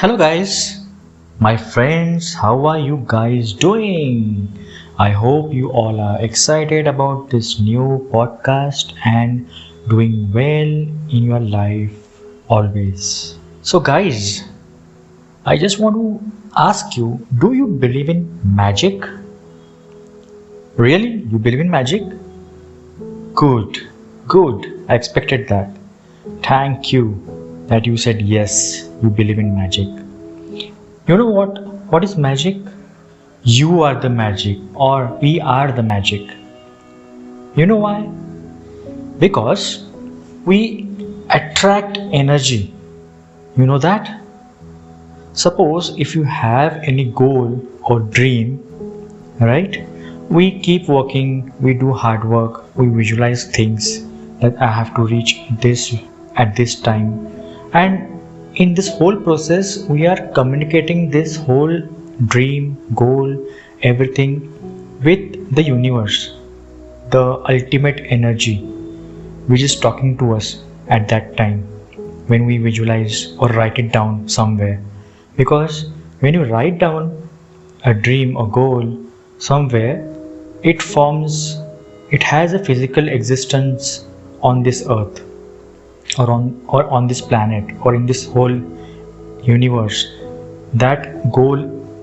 Hello guys, my friends, how are you guys doing? I hope you all are excited about this new podcast and doing well in your life always. So guys, I just want to ask you, do you believe in magic? Really? You believe in magic? Good, good. I expected that. Thank you that you said yes, you believe in magic. You know what? What is magic? You are the magic, or we are the magic. You know why? Because we attract energy. You know that? Suppose if you have any goal or dream, right? We keep working, we do hard work, we visualize things that I have to reach this at this time. And in this whole process, we are communicating this whole dream, goal, everything with the universe, the ultimate energy, which is talking to us at that time when we visualize or write it down somewhere. Because when you write down a dream or goal somewhere, it has a physical existence on this earth, or on this planet, or in this whole universe. That goal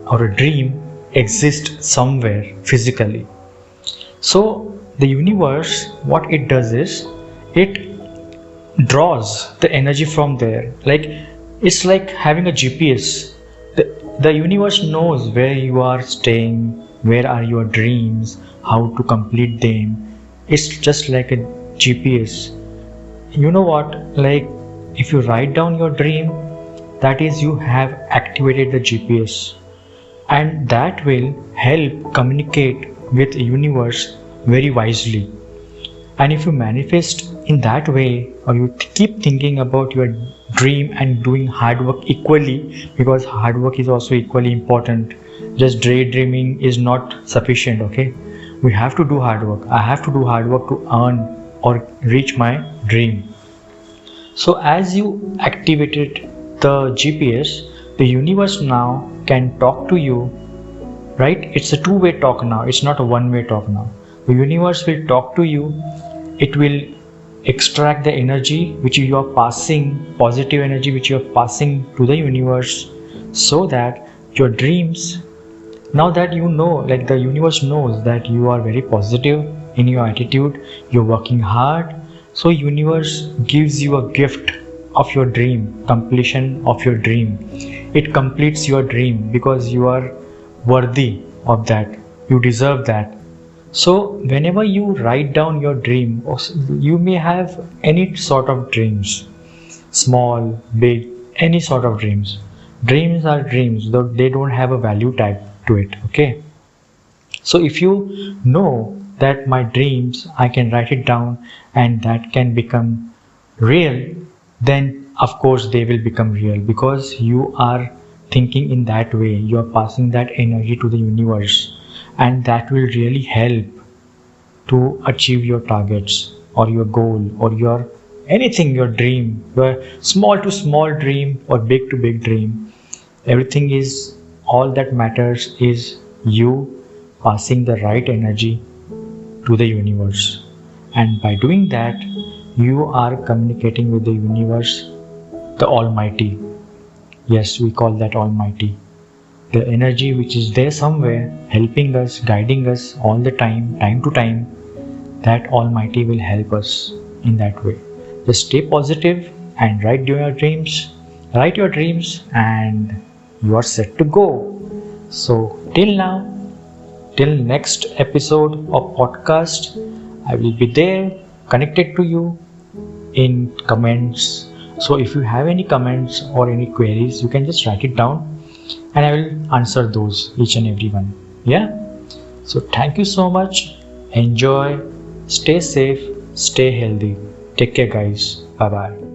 or a dream exists somewhere physically. So the universe, what it does is it draws the energy from there. It's like having a GPS. The universe knows where you are staying, where are your dreams, how to complete them. It's just like a GPS. You know what, if you write down your dream, that is, you have activated the GPS, and that will help communicate with the universe very wisely. And if you manifest in that way, or you keep thinking about your dream and doing hard work equally, because hard work is also equally important. Just daydreaming is not sufficient, okay? We have to do hard work. I have to do hard work to earn or reach my dream. So as you activated the GPS, the universe now can talk to you, right? It's a two-way talk now. It's not a one-way talk now. The universe will talk to you. It will extract the energy which you are passing, positive energy which you are passing to the universe, so that your dreams, now that you know, the universe knows that you are very positive in your attitude, you're working hard, so universe gives you a gift of your dream, completion of your dream. It completes your dream because you are worthy of that, you deserve that. So whenever you write down your dream, you may have any sort of dreams, small, big, any sort of dreams. Dreams are dreams, though they don't have a value tag to it, okay? So if you know that my dreams, I can write it down and that can become real, then of course they will become real, because you are thinking in that way, you are passing that energy to the universe, and that will really help to achieve your targets or your goal or your anything, your dream, your small to small dream or big to big dream. Everything is, all that matters is you passing the right energy to the universe. And by doing that, you are communicating with the universe, the Almighty. Yes, we call that Almighty. The energy which is there somewhere, helping us, guiding us all the time, time to time, that Almighty will help us in that way. Just stay positive and write down your dreams. Write your dreams and you are set to go. So till now, till next episode of podcast, I will be there, connected to you in comments. So if you have any comments or any queries, you can just write it down and I will answer those, each and every one. Yeah. So thank you so much. Enjoy. Stay safe. Stay healthy. Take care, guys. Bye bye.